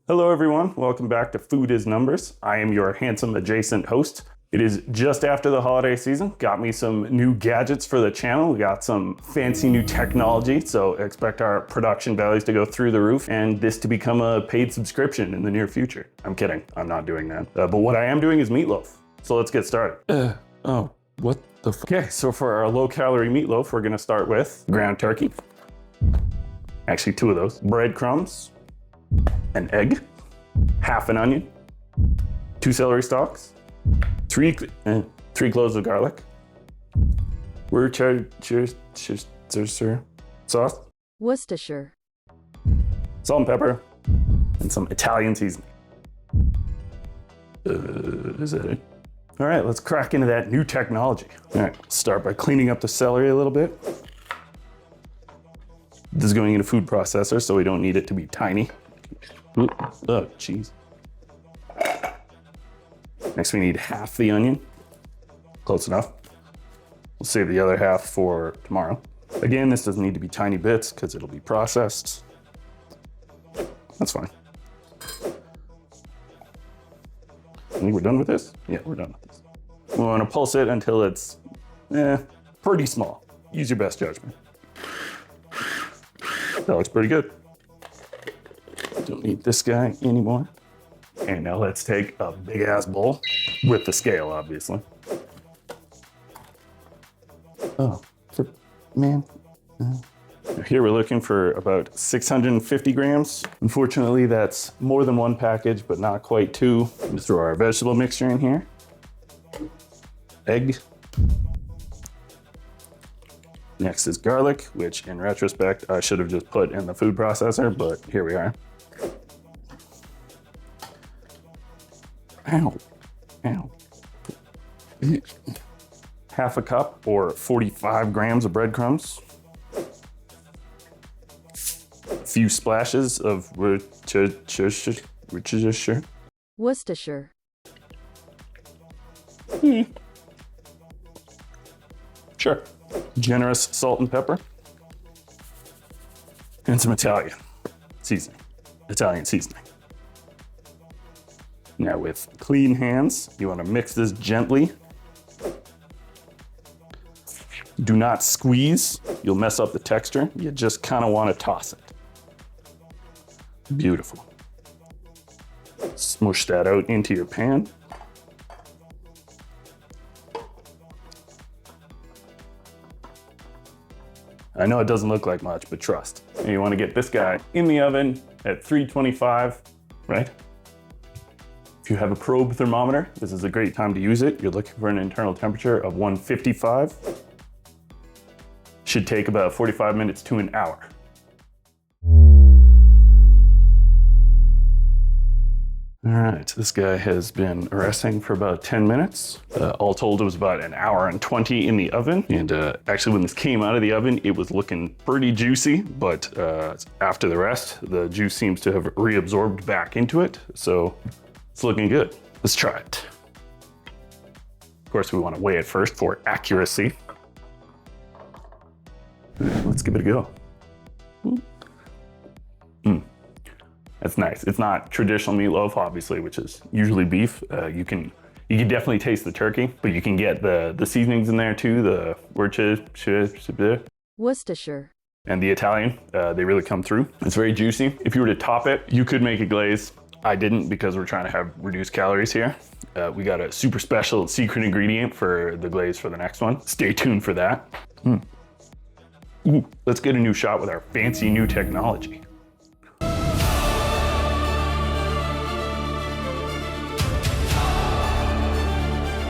Hello everyone, welcome back to Food is Numbers. I am your handsome adjacent host. It is just after the holiday season. Got me some new gadgets for the channel. We got some fancy new technology, so expect our production values to go through the roof and this to become a paid subscription in the near future. I'm kidding, I'm not doing that. But what I am doing is meatloaf. So let's get started. What the f? Okay, so for our low-calorie meatloaf, we're gonna start with ground turkey. Actually, 2 of those. Breadcrumbs, an egg, half an onion, 2 celery stalks, 3 cloves of garlic, Worcestershire sauce, Worcestershire, salt and pepper, and some Italian seasoning. Is that it? All right, let's crack into that new technology. All right, start by cleaning up the celery a little bit. This is going in a food processor, so we don't need it to be tiny. Ooh, oh, jeez. Next, we need half the onion. Close enough. We'll save the other half for tomorrow. Again, this doesn't need to be tiny bits because it'll be processed. That's fine. I think we're done with this? Yeah, we're done with this. We want to pulse it until it's pretty small. Use your best judgment. That looks pretty good. Don't need this guy anymore. And now let's take a big ass bowl with the scale, obviously. Oh, man. Here we're looking for about 650 grams. Unfortunately, that's more than 1 package, but not quite 2. Just throw our vegetable mixture in here. Egg. Next is garlic, which in retrospect, I should have just put in the food processor, but here we are. Ow, ow. Half a cup or 45 grams of breadcrumbs. A few splashes of Worcestershire. Worcestershire, Sure. Generous salt and pepper. And some Italian seasoning. Now with clean hands, you want to mix this gently. Do not squeeze, you'll mess up the texture. You just kind of want to toss it. Beautiful. Smush that out into your pan. I know it doesn't look like much, but trust. And you want to get this guy in the oven at 325, right? If you have a probe thermometer, this is a great time to use it. You're looking for an internal temperature of 155. Should take about 45 minutes to an hour. All right, this guy has been resting for about 10 minutes. All told, it was about an hour and 20 in the oven. And actually, when this came out of the oven, it was looking pretty juicy, but after the rest, the juice seems to have reabsorbed back into it. So it's looking good. Let's try it. Of course, we want to weigh it first for accuracy. Let's give it a go. That's nice. It's not traditional meatloaf, obviously, which is usually beef. You can definitely taste the turkey, but you can get the seasonings in there too, the Worcestershire, and the Italian. They really come through. It's very juicy. If you were to top it, you could make a glaze. I didn't because we're trying to have reduced calories here. We got a super special secret ingredient for the glaze for the next one. Stay tuned for that. Ooh, let's get a new shot with our fancy new technology.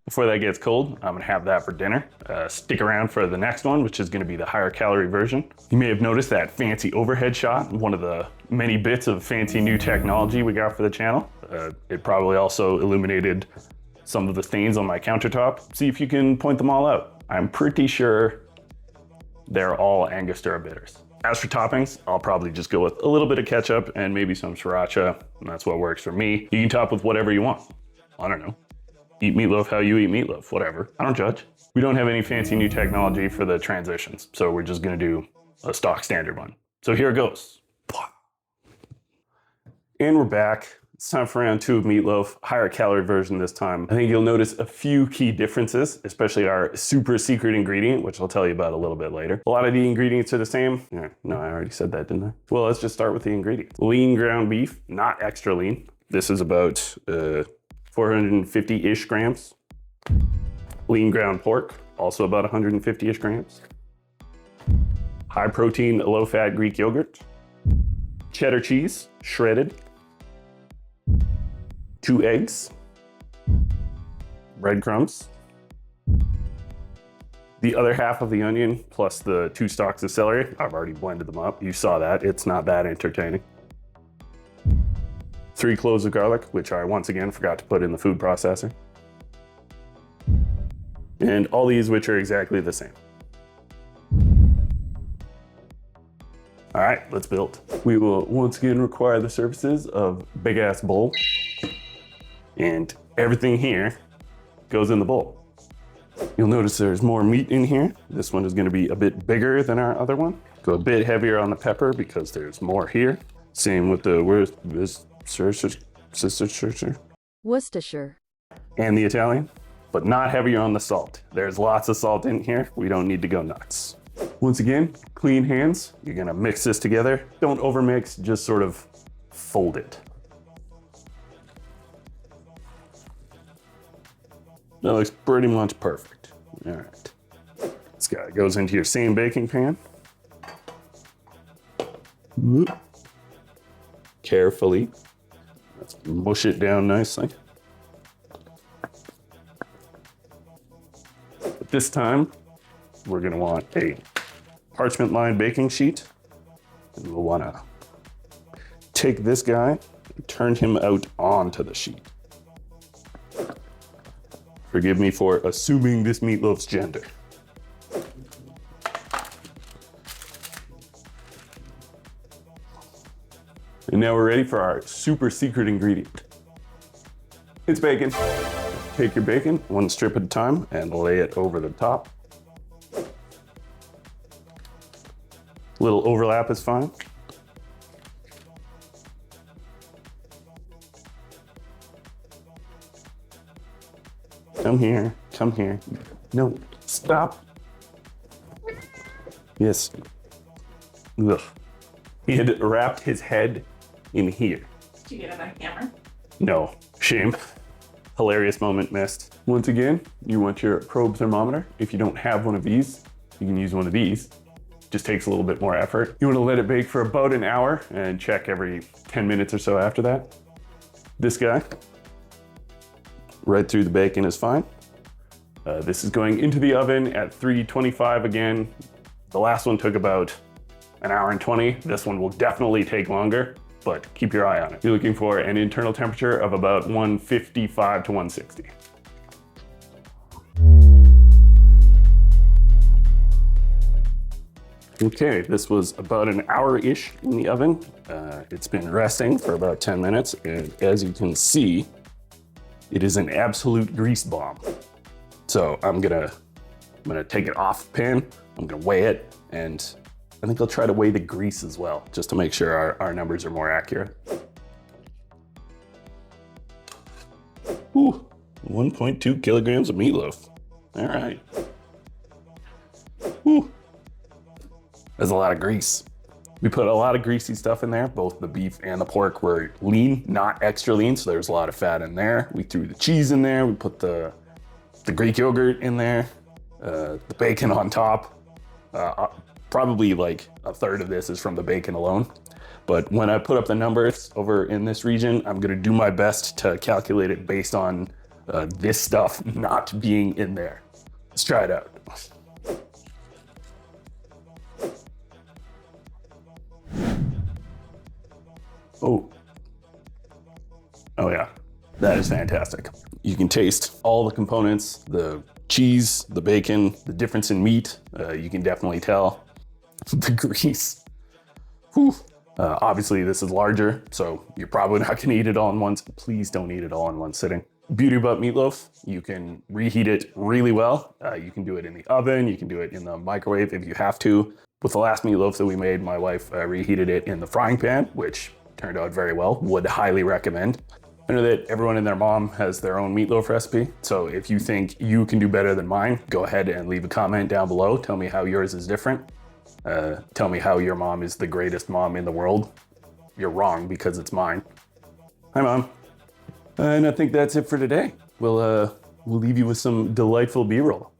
Before that gets cold, I'm gonna have that for dinner. Stick around for the next one, which is gonna be the higher calorie version. You may have noticed that fancy overhead shot, one of the many bits of fancy new technology we got for the channel. It probably also illuminated some of the stains on my countertop. See if you can point them all out. I'm pretty sure they're all Angostura bitters. As for toppings, I'll probably just go with a little bit of ketchup and maybe some sriracha, and that's what works for me. You can top with whatever you want. I don't know. Eat meatloaf how you eat meatloaf, whatever. I don't judge. We don't have any fancy new technology for the transitions, so we're just gonna do a stock standard one. So here it goes. And we're back. It's time for round 2 of meatloaf, higher calorie version this time. I think you'll notice a few key differences, especially our super secret ingredient, which I'll tell you about a little bit later. A lot of the ingredients are the same. No, I already said that, didn't I? Well, let's just start with the ingredients. Lean ground beef, not extra lean. This is about 450-ish grams. Lean ground pork, also about 150-ish grams. High protein, low fat Greek yogurt. Cheddar cheese, shredded. 2 eggs, breadcrumbs, the other half of the onion plus the 2 stalks of celery. I've already blended them up. You saw that. It's not that entertaining. 3 cloves of garlic, which I once again forgot to put in the food processor. And all these which are exactly the same. All right, let's build. We will once again require the services of big ass bowl. And everything here goes in the bowl. You'll notice there's more meat in here. This one is gonna be a bit bigger than our other one. Go a bit heavier on the pepper because there's more here. Same with the Worcestershire. And the Italian, but not heavier on the salt. There's lots of salt in here. We don't need to go nuts. Once again, clean hands. You're gonna mix this together. Don't overmix, just sort of fold it. That looks pretty much perfect. All right. This guy goes into your same baking pan. Carefully. Let's mush it down nicely. But this time, we're gonna want a parchment lined baking sheet. And we'll wanna take this guy and turn him out onto the sheet. Forgive me for assuming this meatloaf's gender. And now we're ready for our super secret ingredient. It's bacon. Take your bacon, 1 strip at a time, and lay it over the top. Little overlap is fine. Come here, come here. No, stop. Yes. Ugh. He had wrapped his head in here. Did you get it on camera? No, shame. Hilarious moment missed. Once again, you want your probe thermometer. If you don't have one of these, you can use one of these. Just takes a little bit more effort. You want to let it bake for about an hour and check every 10 minutes or so after that. This guy, right through the bacon is fine. This is going into the oven at 325 again. The last one took about an hour and 20. This one will definitely take longer, but keep your eye on it. You're looking for an internal temperature of about 155 to 160. Okay, this was about an hour-ish in the oven. It's been resting for about 10 minutes, and as you can see, it is an absolute grease bomb. So I'm gonna take it off the pan, I'm gonna weigh it, and I think I'll try to weigh the grease as well, just to make sure our numbers are more accurate. Ooh, 1.2 kilograms of meatloaf. All right. Ooh. There's a lot of grease. We put a lot of greasy stuff in there. Both the beef and the pork were lean, not extra lean, so there's a lot of fat in there. We threw the cheese in there. We put the Greek yogurt in there, the bacon on top. Probably like a third of this is from the bacon alone. But when I put up the numbers over in this region, I'm gonna do my best to calculate it based on this stuff not being in there. Let's try it out. Oh yeah, that is fantastic. You can taste all the components, the cheese, the bacon, the difference in meat. You can definitely tell the grease. Whew. Obviously this is larger, so you're probably not gonna eat it all in one. Please don't eat it all in one sitting. Beauty about meatloaf, you can reheat it really well. You can do it in the oven, you can do it in the microwave if you have to. With the last meatloaf that we made, my wife reheated it in the frying pan, which Turned out very well. Would highly recommend. I know that everyone and their mom has their own meatloaf recipe. So if you think you can do better than mine, go ahead and leave a comment down below. Tell me how yours is different. Tell me how your mom is the greatest mom in the world. You're wrong because it's mine. Hi, Mom. And I think that's it for today. We'll leave you with some delightful B-roll.